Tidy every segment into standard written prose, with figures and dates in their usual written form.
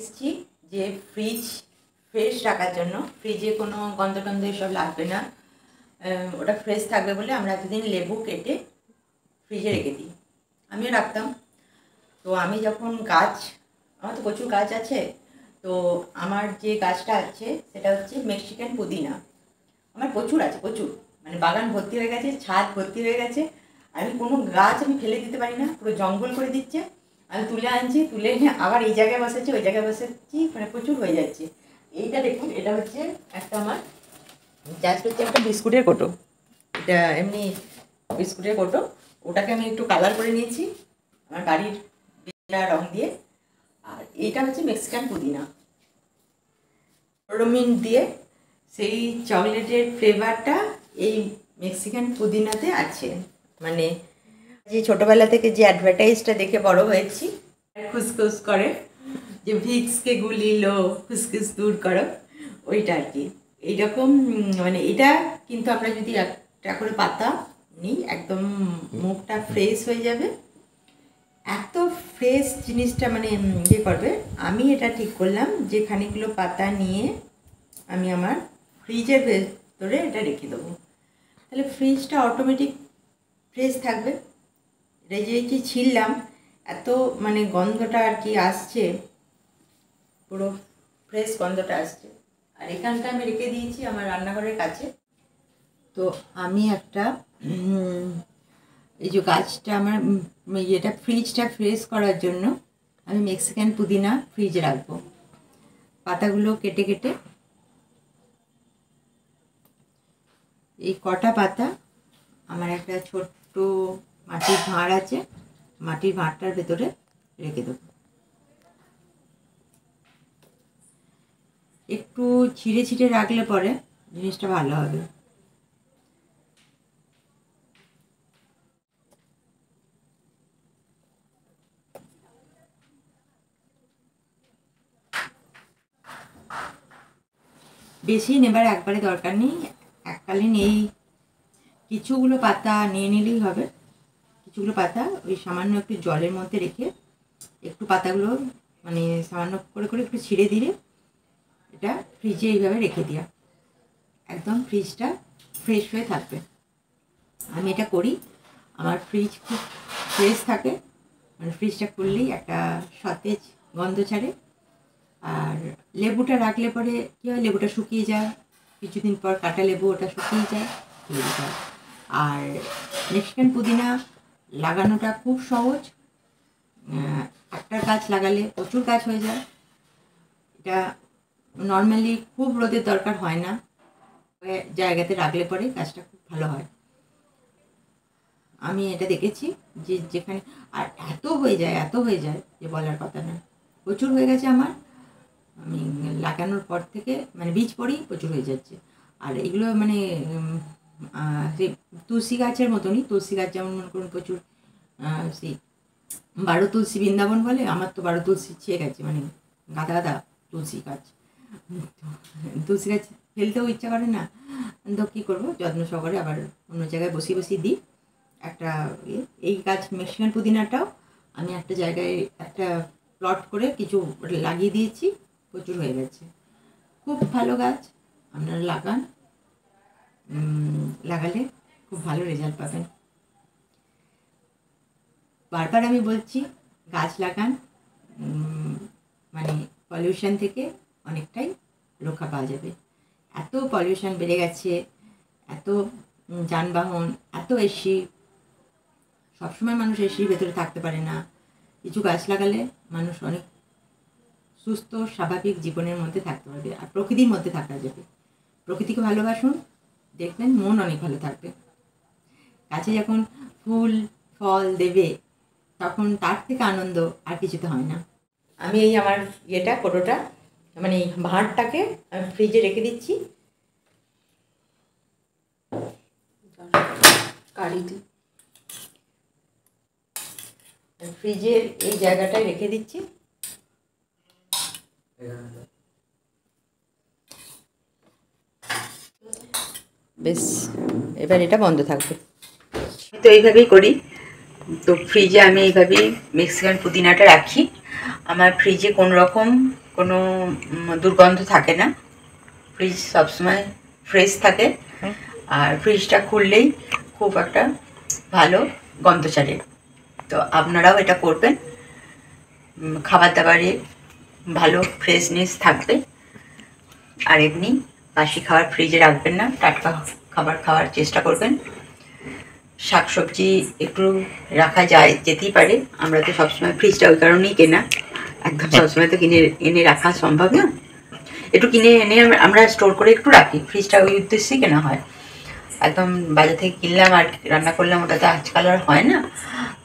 এসেছি যে fridge fresh রাখার জন্য। ফ্রিজে কোনো গন্ধ টন্ধ এসব লাগবে না, ওটা ফ্রেশ থাকবে বলে আমরা এতদিন লেবু কেটে ফ্রিজে রেখে দিই, আমিও রাখতাম। তো আমি যখন আমার তো প্রচুর গাছ আছে, তো আমার যে গাছটা আছে সেটা হচ্ছে মেক্সিকান পুদিনা। আমার প্রচুর আছে, প্রচুর, মানে বাগান ভর্তি হয়ে গেছে, ছাদ ভর্তি হয়ে গেছে। আমি কোনো গাছ আমি ফেলে দিতে পারি না, পুরো জঙ্গল করে দিচ্ছে। আমি তুলে আনছি, তুলে এনে আবার এই জায়গায় বসেছি, ওই জায়গায় বসেছি, মানে প্রচুর হয়ে যাচ্ছে। এইটা দেখুন, এটা হচ্ছে একটা আমার জাস্ট হচ্ছে একটা বিস্কুটের কোটো, এটা এমনি বিস্কুটের কোটো। ওটাকে আমি একটু কালার করে নিয়েছি আমার বাড়ির রং দিয়ে। আর এইটা হচ্ছে মেক্সিকান পুদিনা, রোমিন দিয়ে সেই চকলেটের ফ্লেভারটা এই মেক্সিকান পুদিনাতে আছে। মানে যে ছোটোবেলা থেকে যে অ্যাডভার্টাইজটা দেখে বড় হয়েছি, খুসখুস করে যে ভিক্সকে গুলিলো খুসখুস দূর করো, ওইটা আর কি। এইরকম মানে এটা কিন্তু আমরা যদি একটা করে পাতা নিই, একদম মুখটা ফ্রেশ হয়ে যাবে। এত ফ্রেশ জিনিসটা মানে ইয়ে করবে। আমি এটা ঠিক করলাম যে খানিকগুলো পাতা নিয়ে আমি আমার ফ্রিজের ভেতরে এটা রেখে দেবো, তাহলে ফ্রিজটা অটোমেটিক ফ্রেশ থাকবে। এটা যে ছিললাম, এত মানে গন্ধটা আর কি আসছে, পুরো ফ্রেশ গন্ধটা আসছে। আর এখানটা আমি রেখে দিয়েছি আমার রান্নাঘরের কাছে। তো আমি একটা এই যে গাছটা আমার এটা ফ্রিজটা ফ্রেশ করার জন্য আমি মেক্সিকান পুদিনা ফ্রিজে রাখবো। পাতাগুলো কেটে কেটে এই কটা পাতা আমার একটা ছোট্ট মাটির ভাঁড় আছে, মাটির ভাঁড়টার ভেতরে রেখে দেবো। একটু ছিঁড়ে ছিঁড়ে রাখলে পরে জিনিসটা ভালো হবে। বেশি নেবার একবারে দরকার নেই, এককালীন এই কিছুগুলো পাতা নিয়ে নিলেই হবে। কিছুগুলো পাতা ওই সামান্য একটু জলের মধ্যে রেখে একটু পাতাগুলো মানে সামান্য করে করে একটু ছিঁড়ে দিলে এটা ফ্রিজে এইভাবে রেখে দেওয়া, একদম ফ্রিজটা ফ্রেশ হয়ে থাকবে। আমি এটা করি, আমার ফ্রিজ খুব ফ্রেশ থাকে, মানে ফ্রিজটা খুললেই একটা সতেজ গন্ধ ছাড়ে। আর লেবুটা রাখলে পরে কী হয়, লেবুটা শুকিয়ে যায়, কিছুদিন পর কাটা লেবু ওটা শুকিয়ে যায়, লেবুটা। আর মেক্সিকান পুদিনা লাগানোটা খুব সহজ, একটা গাছ লাগালে প্রচুর গাছ হয়ে যায়। এটা নর্মালি খুব রোদের দরকার হয় না, জায়গাতে রাখলে পরে গাছটা খুব ভালো হয়। আমি এটা দেখেছি যে যেখানে, আর এত হয়ে যায় যে বলার কথা না, প্রচুর হয়ে গেছে আমার। আমি লাগানোর পর থেকে মানে বীজ পরেই প্রচুর হয়ে যাচ্ছে। আর এগুলো মানে সেই তুলসী গাছের মতনই, তুলসী গাছ যেমন মনে করুন প্রচুর সেই 12 তুলসী বৃন্দাবন বলে, আমার তো 12 তুলসী ছেয়ে গেছে, মানে গাদা গাদা তুলসী গাছ। তুলসী গাছ ফেলতেও ইচ্ছা করে না, তো কী করবো, যত্ন সহকারে আবার অন্য জায়গায় বসিয়ে দিই। একটা এই গাছ মেক্সিকান পুদিনাটাও আমি একটা জায়গায় একটা প্লট করে কিছু লাগিয়ে দিয়েছি, প্রচুর হয়ে গেছে। খুব ভালো গাছ, আপনারা লাগান, লাগালে খুব ভালো রেজাল্ট পাবেন। বারবার আমি বলছি গাছ লাগান, মানে পলিউশন থেকে অনেকটাই রক্ষা পাওয়া যাবে। এত পলিউশন বেড়ে গেছে, এত যানবাহন, এত এসি, সবসময় মানুষ এসির ভেতরে থাকতে পারে না। কিছু গাছ লাগালে মানুষ অনেক সুস্থ স্বাভাবিক জীবনের মধ্যে থাকতে পারবে, আর প্রকৃতির মধ্যে থাকা যাবে। প্রকৃতিকে ভালোবাসুন, দেখবেন মন অনেক ভালো থাকবে। গাছে যখন ফুল ফল দেবে তখন তার থেকে আনন্দ আর কিছুতে হয় না। আমি এই আমার কোটোটা মানে ভাঁড়টাকে আমি ফ্রিজে রেখে দিচ্ছি, ফ্রিজের এই জায়গাটায় রেখে দিচ্ছি। বেশ, এবার এটা বন্ধ থাকবে। তো এইভাবেই করি। তো ফ্রিজে আমি এইভাবেই মেক্সিকান পুদিনাটা রাখি। আমার ফ্রিজে কোনো রকম কোনো দুর্গন্ধ থাকে না, ফ্রিজ সবসময় ফ্রেশ থাকে। আর ফ্রিজটা খুললেই খুব একটা ভালো গন্ধ ছাড়ে। তো আপনারাও এটা করবেন, খাবার দাবারে ভালো ফ্রেশনেস থাকবে। আর এমনি বাসি খাবার ফ্রিজে রাখবেন না, টাটকা খাবার খাওয়ার চেষ্টা করবেন। শাকসবজি একটু রাখা যেতেই পারে, আমরা তো সবসময় ফ্রিজটা ওই কারণেই কেনা, একদম সবসময় তো কিনে এনে রাখা সম্ভব না। একটু কিনে এনে আমরা স্টোর করে একটু রাখি, ফ্রিজটা ওই উদ্দেশ্যেই কেনা হয়। একদম বাজার থেকে কিনলাম আর রান্না করলাম, ওটা তো আজকাল আর হয় না।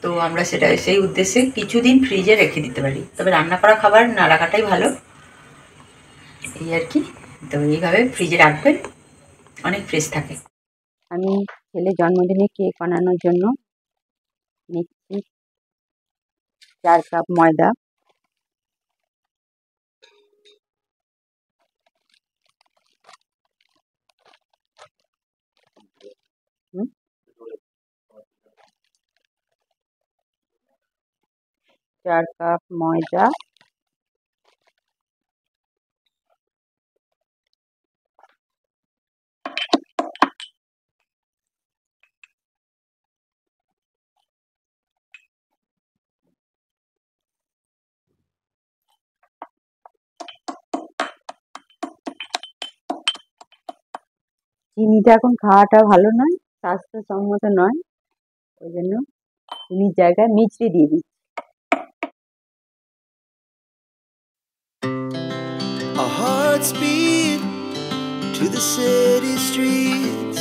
তো আমরা সেটা সেই উদ্দেশ্যে কিছুদিন ফ্রিজে রেখে দিতে পারি, তবে রান্না করা খাবার না রাখাটাই ভালো, এই আর কি। তো এইভাবে ফ্রিজে রাখবেন, অনেক ফ্রেশ থাকে। আমি ছেলে জন্মদিনে কেক বানানোর জন্য নিচ্ছি 4 কাপ ময়দা, 4 কাপ ময়দা, চিনিটা এখন খাওয়াটা ভালো নয়, স্বাস্থ্যসম্মত নয়, ওই জন্য চিনির জায়গায় মিছরি দিয়ে দিচ্ছি। Our hearts beat to the city streets.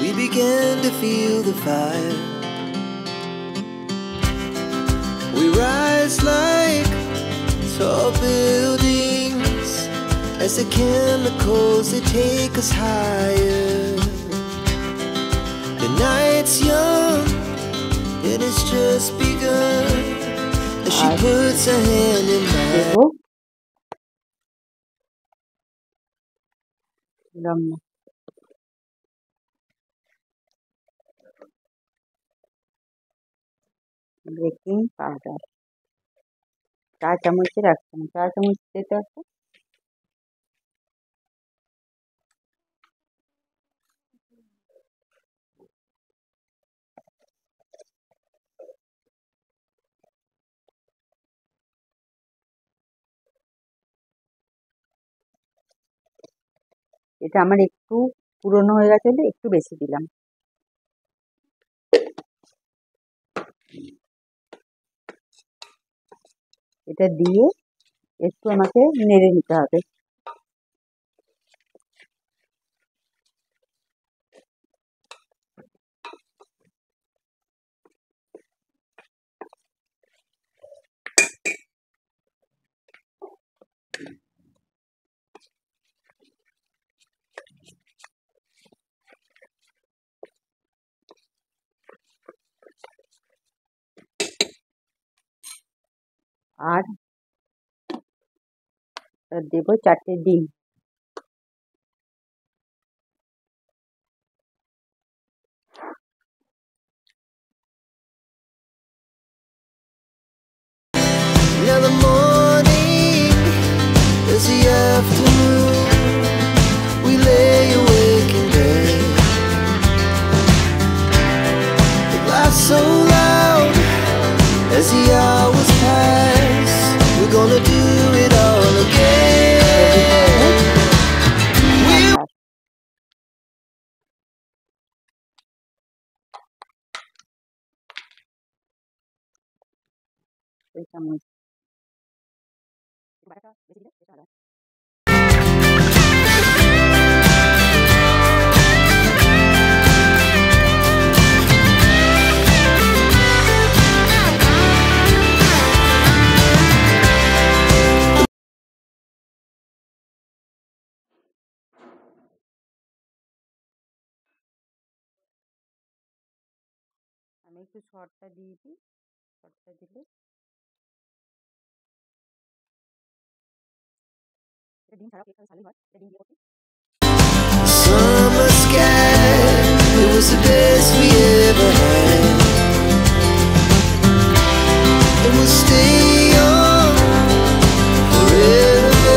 We began to feel the fire. We rise like tall buildings as the chemicals, they take us higher. The night's young and it's just begun as she puts her hand in mine. Baking powder 4 চামচের 1 চামচ, 4 চামচ দিতে হবে। এটা আমার একটু পুরনো হয়ে গেছে বলে একটু বেশি দিলাম। এটা দিয়ে একটু আমাকে নেড়ে নিতে হবে। আর দেব 4টে ডিম। Now the morning is the afternoon. We lay awake in bed. The glass so loud as the hours pass. We're gonna do it all again. ওই চামচ আমি একটু শর্টটা দিয়ে দিই, শর্টটা দিলে ডিম ছাড়া কেকটা ভালোই হয়, ডিম দিয়ে করছি। Summer sky, it was the best we ever had. And we'll stay on forever.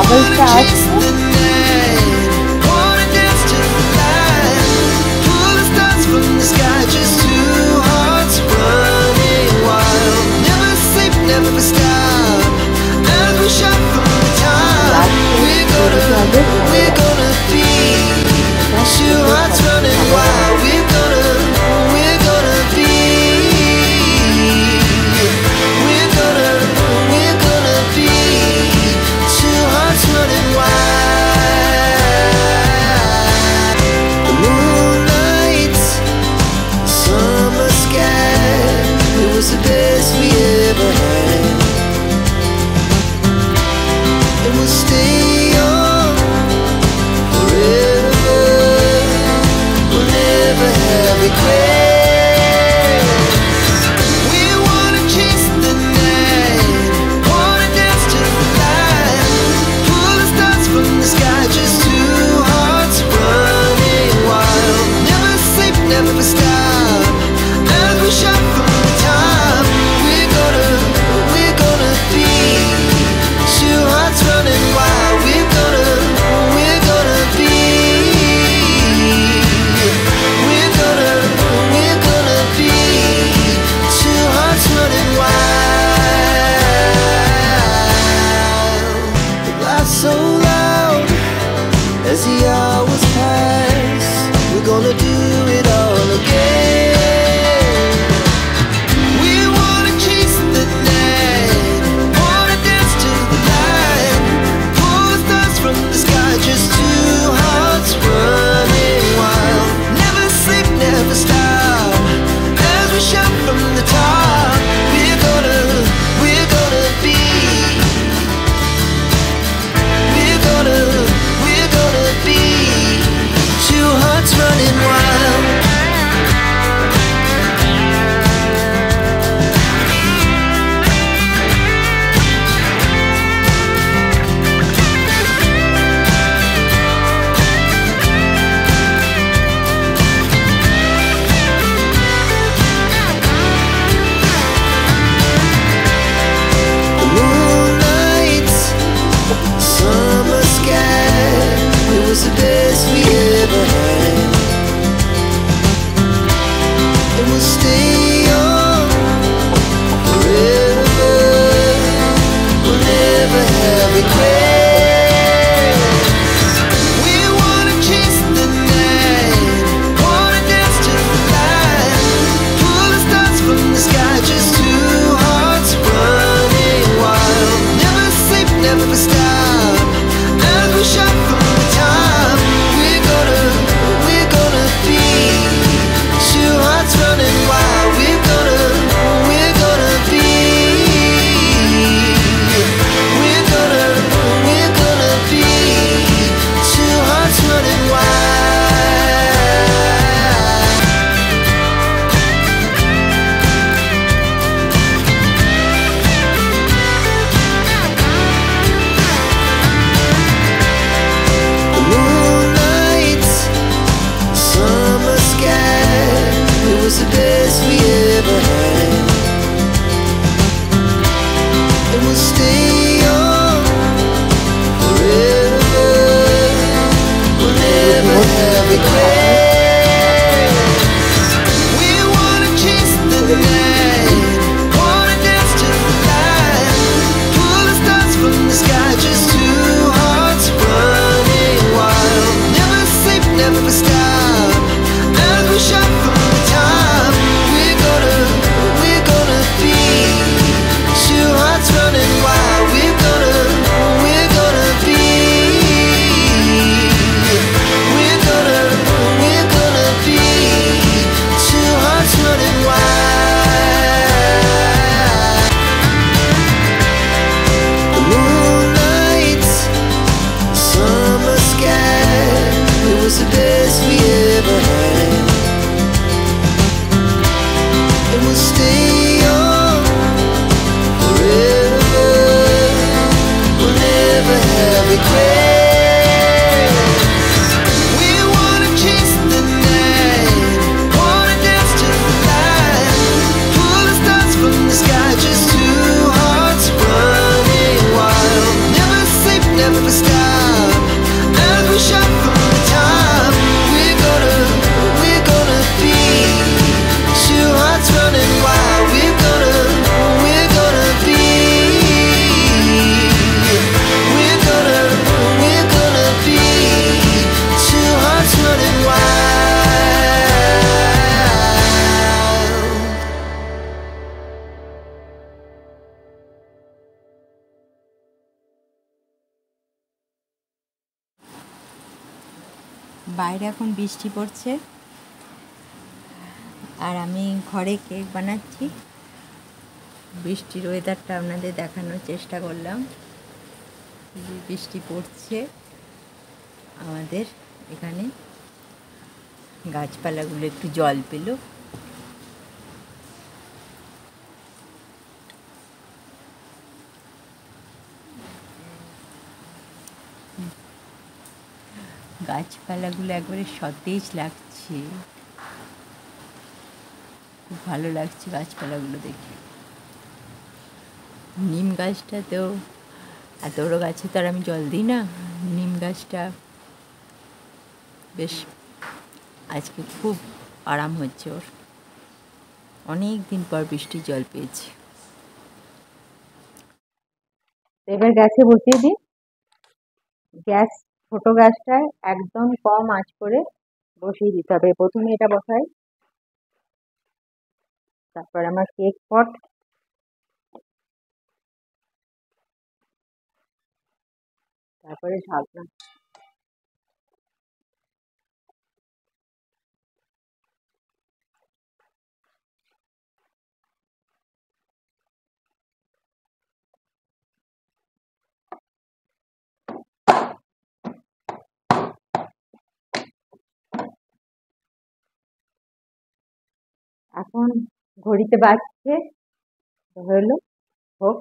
বাবলসটা আসছে। So loud as the hours pass, we're gonna do it all again. We wanna chase the night, wanna dance to the light, pull the stars from the sky, just two hearts running wild. Never sleep, never stop, as we shout from the top. We're gonna be. We're gonna be two hearts running wild. The moonlight, summer sky, it was the best we ever had. And we'll stay young forever. We'll never have regrets. We wanna chase the night, wanna dance to the light, pull the stars from the sky, just two hearts running wild. Never sleep, never stop, as we shout from the top. We're gonna be two hearts running wild. We're gonna be. We're gonna be two hearts running wild. The moonlight, summer sky, it was the best we ever had. And we'll stay young forever. We'll never have regrets. We wanna chase the night, wanna dance to the light, pull the stars from the sky, just two hearts running wild. Never sleep, never stop, as we shout from the top. We're gonna be two hearts running wild. We're gonna be. We're gonna be two hearts running wild. The moonlight, summer sky, it was the best we ever had. And we'll stay young forever. We'll never have regrets. We wanna chase the night, wanna dance to the light, pull the stars from the sky, just two hearts running wild. Never sleep, never stop. বাইরে এখন বৃষ্টি পড়ছে আর আমি ঘরে cake বানাচ্ছি। বৃষ্টির ওয়েদারটা আপনাদের দেখানোর চেষ্টা করলাম। বৃষ্টি পড়ছে আমাদের এখানে, গাছপালাগুলো একটু জল পেল। গাছপালাগুলো একবারে সতেজ লাগছে, খুব ভালো লাগছে গাছপালাগুলো দেখে। নিম গাছটাতেও, এত বড় গাছে তো আর আমি জল দিই না, নিম গাছটা বেশ আজকে খুব আরাম হচ্ছে ওর, অনেক দিন পর বৃষ্টির জল পেয়েছি। এবার গ্যাসে বসিয়ে দিই। গ্যাস ছোট গ্যাসটায় একদম কম আঁচ করে বসিয়ে দিতে হবে। প্রথমে এটা বসাই, তারপর আমার কেক পট, তারপরে ঢাকনা। এখন ঘড়িতে বাজছে, হলো হোক,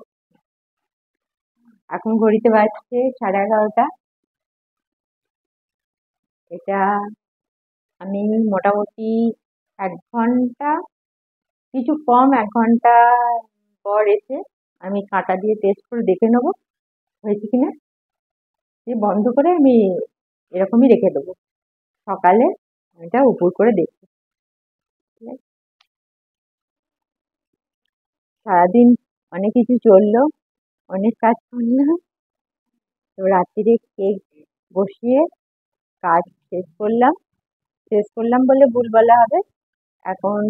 এখন ঘড়িতে বাজছে 11:30। এটা আমি মোটামুটি 1 ঘন্টা, কিছু কম 1 ঘন্টা পর এসে আমি কাঁটা দিয়ে টেস্ট করে দেখে নেবো হয়েছে কিনা। দিয়ে বন্ধ করে আমি এরকমই রেখে দেবো। সকালে এটা উপর করে দেখবো। ঠিক আছে? সারাদিন অনেক কিছু চললো, অনেক কাজ করলাম, তো রাত্রিরে কেক বসিয়ে কাজ শেষ করলাম বলে ভুল বলা হবে। এখন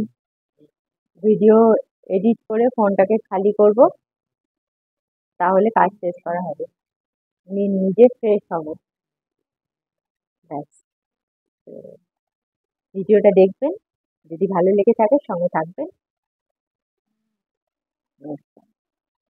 ভিডিও এডিট করে ফোনটাকে খালি করব, তাহলে কাজ শেষ করা হবে, আমি নিজে ফ্রেশ হব। ব্যাস, ভিডিওটা দেখবেন, যদি ভালো লেগে থাকে সঙ্গে থাকবেন। নমস্কার।